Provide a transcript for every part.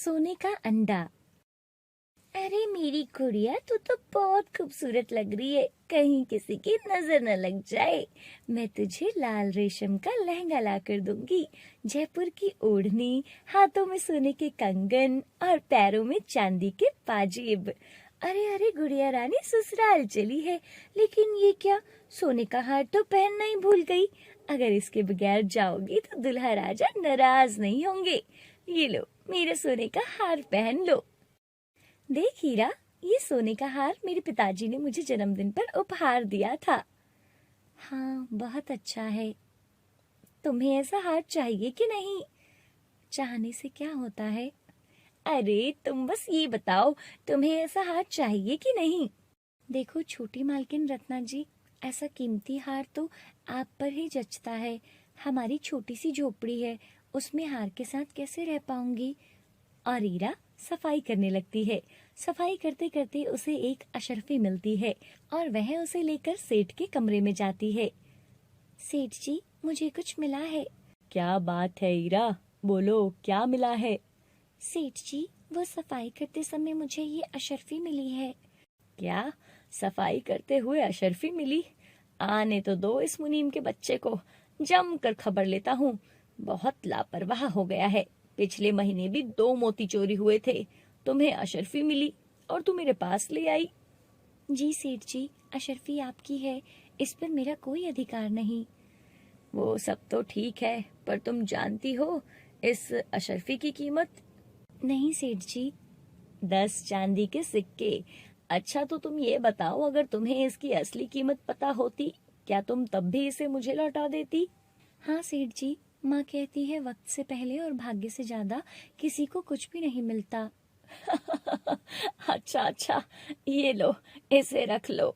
सोने का अंडा। अरे मेरी गुड़िया, तू तो बहुत खूबसूरत लग रही है, कहीं किसी की नजर न लग जाए। मैं तुझे लाल रेशम का लहंगा ला कर दूंगी, जयपुर की ओढ़नी, हाथों में सोने के कंगन और पैरों में चांदी के पाजेब। अरे अरे गुड़िया रानी ससुराल चली है, लेकिन ये क्या, सोने का हार तो पहनना ही भूल गई। अगर इसके बगैर जाओगी तो दुल्हा राजा नाराज नहीं होंगे। ये लो, मेरे सोने का हार पहन लो। देख हीरा, ये सोने का हार मेरे पिताजी ने मुझे जन्मदिन पर उपहार दिया था। हाँ, बहुत अच्छा है। तुम्हें ऐसा हार चाहिए कि नहीं? चाहने से क्या होता है? अरे तुम बस ये बताओ, तुम्हें ऐसा हार चाहिए कि नहीं? देखो छोटी मालकिन रत्ना जी, ऐसा कीमती हार तो आप पर ही जचता है। हमारी छोटी सी झोपड़ी है, उसमें हार के साथ कैसे रह पाऊंगी? और ईरा सफाई करने लगती है। सफाई करते करते उसे एक अशर्फी मिलती है और वह उसे लेकर सेठ के कमरे में जाती है। सेठ जी, मुझे कुछ मिला है। क्या बात है ईरा, बोलो क्या मिला है? सेठ जी, वो सफाई करते समय मुझे ये अशर्फी मिली है। क्या, सफाई करते हुए अशर्फी मिली? आने तो दो इस मुनीम के बच्चे को, जम कर खबर लेता हूँ। बहुत लापरवाह हो गया है। पिछले महीने भी 2 मोती चोरी हुए थे, तुम्हें अशर्फी मिली और तू मेरे पास ले आई। जी सेठ जी, अशर्फी आपकी है, इस पर मेरा कोई अधिकार नहीं। वो सब तो ठीक है, पर तुम जानती हो इस अशर्फी की कीमत? नहीं सेठ जी। 10 चांदी के सिक्के। अच्छा तो तुम ये बताओ, अगर तुम्हें इसकी असली कीमत पता होती, क्या तुम तब भी इसे मुझे लौटा देती? हाँ सेठ जी, माँ कहती है वक्त से पहले और भाग्य से ज्यादा किसी को कुछ भी नहीं मिलता। अच्छा अच्छा, ये लो, इसे रख लो।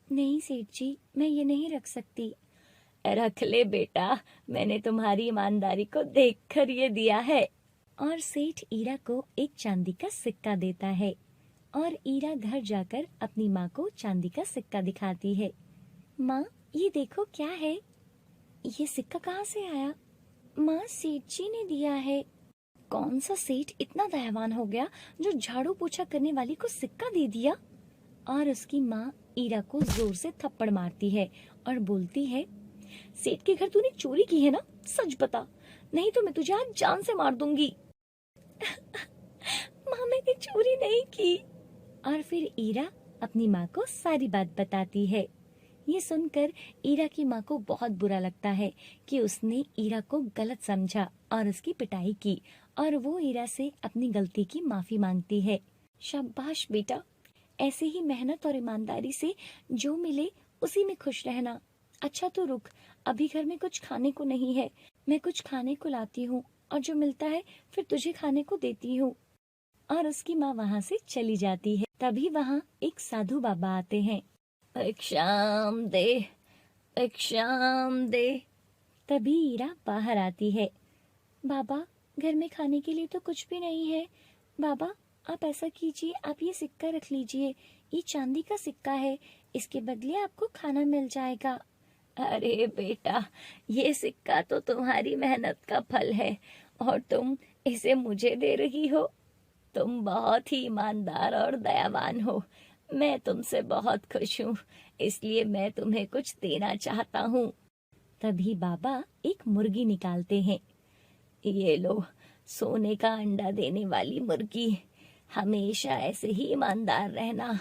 नहीं सेठ जी, मैं ये नहीं रख सकती। रख ले बेटा, मैंने तुम्हारी ईमानदारी को देखकर ये दिया है। और सेठ ईरा को एक चांदी का सिक्का देता है और ईरा घर जाकर अपनी माँ को चांदी का सिक्का दिखाती है। माँ, ये देखो क्या है। ये सिक्का कहाँ से आया? माँ, सेठ जी ने दिया है। कौन सा सेठ इतना दयावान हो गया जो झाड़ू पोछा करने वाली को सिक्का दे दिया? और उसकी माँ ईरा को जोर से थप्पड़ मारती है और बोलती है, सेठ के घर तूने चोरी की है ना? सच बता, नहीं तो मैं तुझे आज जान से मार दूंगी। माँ, मैंने चोरी नहीं की। और फिर ईरा अपनी माँ को सारी बात बताती है। ये सुनकर ईरा की माँ को बहुत बुरा लगता है कि उसने ईरा को गलत समझा और उसकी पिटाई की, और वो ईरा से अपनी गलती की माफी मांगती है। शाबाश बेटा, ऐसे ही मेहनत और ईमानदारी से जो मिले उसी में खुश रहना। अच्छा तो रुक, अभी घर में कुछ खाने को नहीं है, मैं कुछ खाने को लाती हूँ और जो मिलता है फिर तुझे खाने को देती हूँ। और उसकी माँ वहाँ से चली जाती है। तभी वहाँ एक साधु बाबा आते हैं। एक शाम दे, एक शाम दे। तभी ईरा बाहर आती है। बाबा, घर में खाने के लिए तो कुछ भी नहीं है। बाबा, आप ऐसा कीजिए, आप ये सिक्का रख लीजिए, ये चांदी का सिक्का है, इसके बदले आपको खाना मिल जाएगा। अरे बेटा, ये सिक्का तो तुम्हारी मेहनत का फल है और तुम इसे मुझे दे रही हो। तुम बहुत ही ईमानदार और दयावान हो। मैं तुमसे बहुत खुश हूँ, इसलिए मैं तुम्हें कुछ देना चाहता हूँ। तभी बाबा एक मुर्गी निकालते हैं। ये लो, सोने का अंडा देने वाली मुर्गी। हमेशा ऐसे ही ईमानदार रहना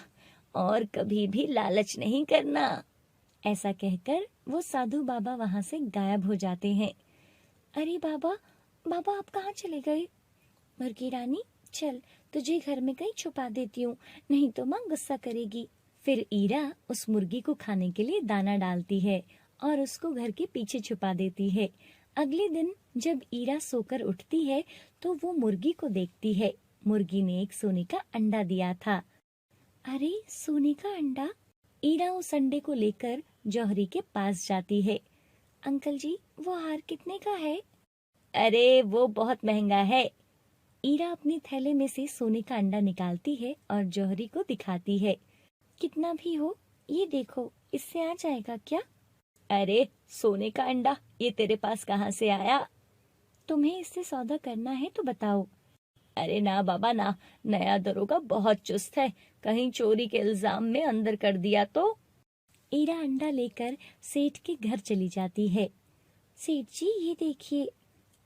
और कभी भी लालच नहीं करना। ऐसा कहकर वो साधु बाबा वहां से गायब हो जाते हैं। अरे बाबा, बाबा आप कहाँ चले गए? मुर्गी रानी, चल तुझे घर में कहीं छुपा देती हूँ, नहीं तो माँ गुस्सा करेगी। फिर ईरा उस मुर्गी को खाने के लिए दाना डालती है और उसको घर के पीछे छुपा देती है। अगले दिन जब ईरा सोकर उठती है तो वो मुर्गी को देखती है। मुर्गी ने एक सोने का अंडा दिया था। अरे सोने का अंडा! ईरा उस अंडे को लेकर जौहरी के पास जाती है। अंकल जी, वो हार कितने का है? अरे वो बहुत महंगा है। ईरा अपने थैले में से सोने का अंडा निकालती है और जौहरी को दिखाती है। कितना भी हो, ये देखो, इससे आ जाएगा क्या? अरे सोने का अंडा, ये तेरे पास कहाँ से आया? तुम्हें इससे सौदा करना है तो बताओ। अरे ना बाबा ना, नया दरोगा बहुत चुस्त है, कहीं चोरी के इल्जाम में अंदर कर दिया तो। ईरा अंडा लेकर सेठ के घर चली जाती है। सेठ जी ये देखिए।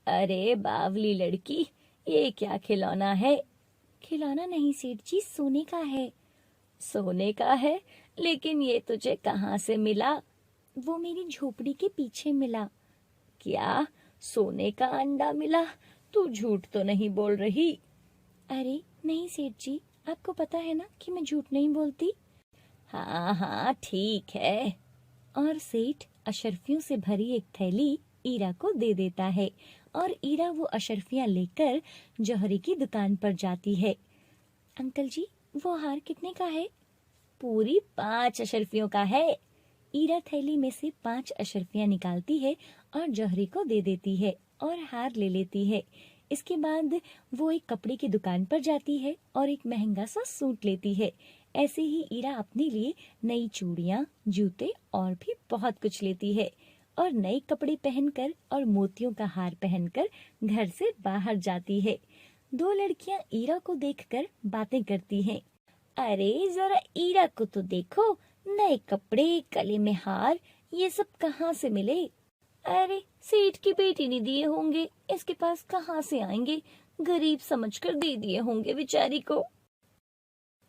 अरे बावली लड़की, ये क्या खिलौना है? खिलौना नहीं सेठ जी, सोने का है। सोने का है? लेकिन ये तुझे कहाँ से मिला? वो मेरी झोपड़ी के पीछे मिला। क्या? सोने का अंडा मिला? तू झूठ तो नहीं बोल रही? अरे नहीं सेठ जी, आपको पता है ना कि मैं झूठ नहीं बोलती। हाँ हाँ ठीक है। और सेठ अशर्फियों से भरी एक थैली ईरा को दे देता है और ईरा वो अशर्फियां लेकर जौहरी की दुकान पर जाती है। अंकल जी, वो हार कितने का है? पूरी 5 अशर्फियों का है। ईरा थैली में से 5 अशर्फियां निकालती है और जौहरी को दे देती है और हार ले लेती है। इसके बाद वो एक कपड़े की दुकान पर जाती है और एक महंगा सा सूट लेती है। ऐसे ही ईरा अपने लिए नई चूड़ियां, जूते और भी बहुत कुछ लेती है और नए कपड़े पहनकर और मोतियों का हार पहनकर घर से बाहर जाती है। 2 लड़कियां ईरा को देखकर बातें करती हैं। अरे जरा ईरा को तो देखो, नए कपड़े, गले में हार, ये सब कहाँ से मिले? अरे सेठ की बेटी ने दिए होंगे, इसके पास कहाँ से आएंगे? गरीब समझकर दे दिए होंगे बेचारी को।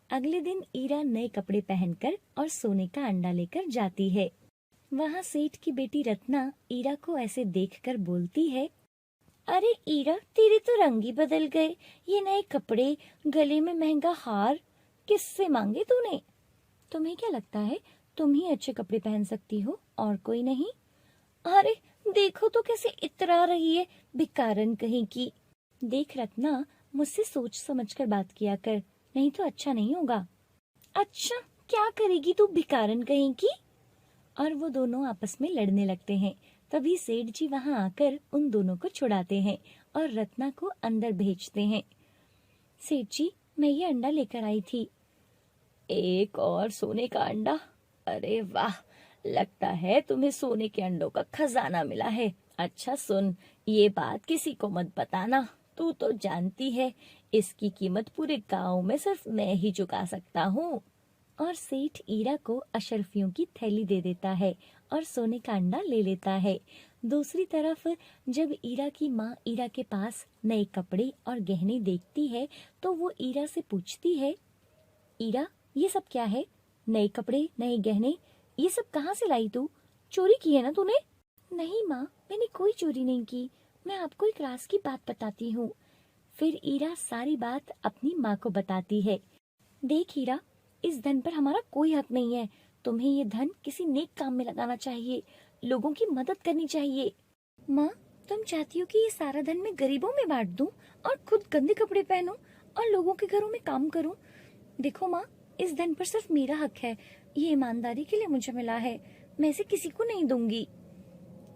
अगले दिन ईरा नए कपड़े पहनकर और सोने का अंडा लेकर जाती है। वहाँ सेठ की बेटी रत्ना ईरा को ऐसे देखकर बोलती है, अरे ईरा, तेरे तो रंग ही बदल गए। ये नए कपड़े, गले में महंगा हार, किससे मांगे तूने? तुम्हें क्या लगता है तुम ही अच्छे कपड़े पहन सकती हो और कोई नहीं? अरे देखो तो कैसे इतरा रही है, भिकारन कहीं की। देख रत्ना, मुझसे सोच समझकर बात किया कर, नहीं तो अच्छा नहीं होगा। अच्छा, क्या करेगी तू भिकारन कहीं की? और वो दोनों आपस में लड़ने लगते हैं। तभी सेठ जी वहां आकर उन दोनों को छुड़ाते हैं और रत्ना को अंदर भेजते हैं। सेठ जी, मैं ये अंडा लेकर आई थी। एक और सोने का अंडा? अरे वाह, लगता है तुम्हें सोने के अंडों का खजाना मिला है। अच्छा सुन, ये बात किसी को मत बताना, तू तो जानती है इसकी कीमत पूरे गांव में सिर्फ मैं ही चुका सकता हूँ। और सेठ ईरा को अशर्फियों की थैली दे देता है और सोने का अंडा ले लेता है। दूसरी तरफ जब ईरा की माँ ईरा के पास नए कपड़े और गहने देखती है तो वो ईरा से पूछती है, ईरा, ये सब क्या है? नए कपड़े, नए गहने, ये सब कहाँ से लाई तू? चोरी की है ना तूने? नहीं माँ, मैंने कोई चोरी नहीं की। मैं आपको एक राज की बात बताती हूँ। फिर ईरा सारी बात अपनी माँ को बताती है। देख ईरा, इस धन पर हमारा कोई हक नहीं है। तुम्हें ये धन किसी नेक काम में लगाना चाहिए, लोगों की मदद करनी चाहिए। माँ, तुम चाहती हो कि ये सारा धन मैं गरीबों में बांट दूं और खुद गंदे कपड़े पहनूं और लोगों के घरों में काम करूं? देखो माँ, इस धन पर सिर्फ मेरा हक है। ये ईमानदारी के लिए मुझे मिला है, मैं इसे किसी को नहीं दूंगी।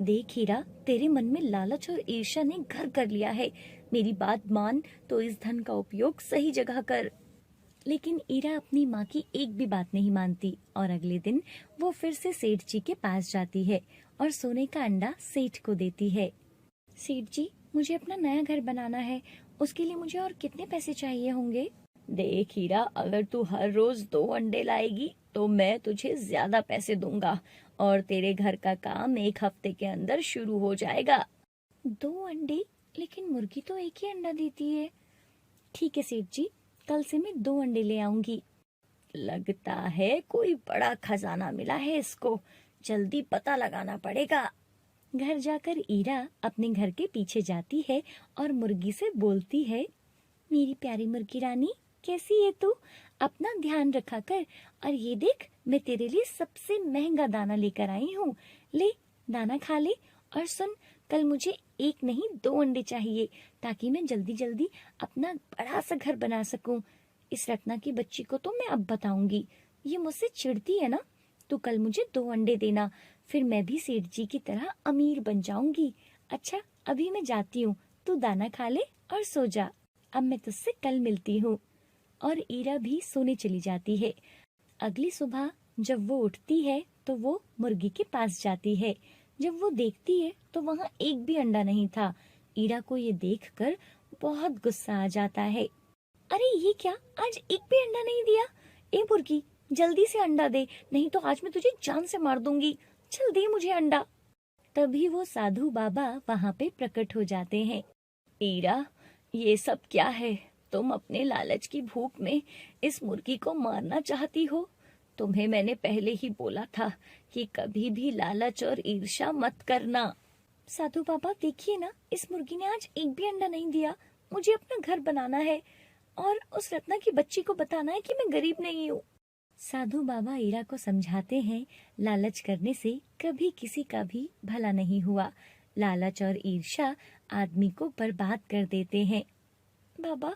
देख हीरा, तेरे मन में लालच और ईर्ष्या ने घर कर लिया है। मेरी बात मान तो इस धन का उपयोग सही जगह कर। लेकिन ईरा अपनी माँ की एक भी बात नहीं मानती और अगले दिन वो फिर से सेठ जी के पास जाती है और सोने का अंडा सेठ को देती है। सेठ जी, मुझे अपना नया घर बनाना है, उसके लिए मुझे और कितने पैसे चाहिए होंगे? देख हीरा, अगर तू हर रोज 2 अंडे लाएगी तो मैं तुझे ज्यादा पैसे दूंगा और तेरे घर का काम 1 हफ्ते के अंदर शुरू हो जाएगा। 2 अंडे? लेकिन मुर्गी तो एक ही अंडा देती है। ठीक है सेठ जी, कल से मैं 2 अंडे ले आऊंगी। लगता है कोई बड़ा खजाना मिला है इसको, जल्दी पता लगाना पड़ेगा। घर जाकर ईरा अपने घर के पीछे जाती है और मुर्गी से बोलती है, मेरी प्यारी मुर्गी रानी, कैसी है तू? अपना ध्यान रखा कर। और ये देख, मैं तेरे लिए सबसे महंगा दाना लेकर आई हूँ। ले, दाना खा ले। और सुन, कल मुझे 1 नहीं 2 अंडे चाहिए, ताकि मैं जल्दी जल्दी अपना बड़ा सा घर बना सकूं। इस रत्ना की बच्ची को तो मैं अब बताऊंगी, ये मुझसे चिढ़ती है ना। तू कल मुझे 2 अंडे देना, फिर मैं भी सेठ जी की तरह अमीर बन जाऊंगी। अच्छा, अभी मैं जाती हूँ, तू दाना खा ले और सो जा। अब मैं तुझसे कल मिलती हूँ। और ईरा भी सोने चली जाती है। अगली सुबह जब वो उठती है तो वो मुर्गी के पास जाती है। जब वो देखती है तो वहाँ एक भी अंडा नहीं था। ईरा को ये देखकर बहुत गुस्सा आ जाता है। अरे ये क्या, आज एक भी अंडा नहीं दिया? ए मुर्गी, जल्दी से अंडा दे, नहीं तो आज मैं तुझे जान से मार दूंगी। चल दे मुझे अंडा। तभी वो साधु बाबा वहाँ पे प्रकट हो जाते हैं। ईरा, ये सब क्या है? तुम अपने लालच की भूख में इस मुर्गी को मारना चाहती हो। तुम्हें मैंने पहले ही बोला था कि कभी भी लालच और ईर्ष्या मत करना। साधु बाबा देखिए ना, इस मुर्गी ने आज एक भी अंडा नहीं दिया। मुझे अपना घर बनाना है और उस रत्ना की बच्ची को बताना है कि मैं गरीब नहीं हूँ। साधु बाबा ईरा को समझाते हैं, लालच करने से कभी किसी का भी भला नहीं हुआ। लालच और ईर्ष्या आदमी को बर्बाद कर देते हैं। बाबा,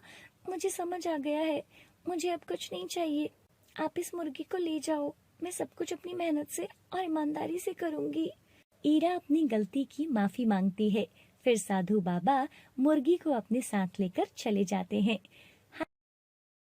मुझे समझ आ गया है, मुझे अब कुछ नहीं चाहिए। आप इस मुर्गी को ले जाओ, मैं सब कुछ अपनी मेहनत से और ईमानदारी से करूंगी। ईरा अपनी गलती की माफी मांगती है। फिर साधु बाबा मुर्गी को अपने साथ लेकर चले जाते हैं।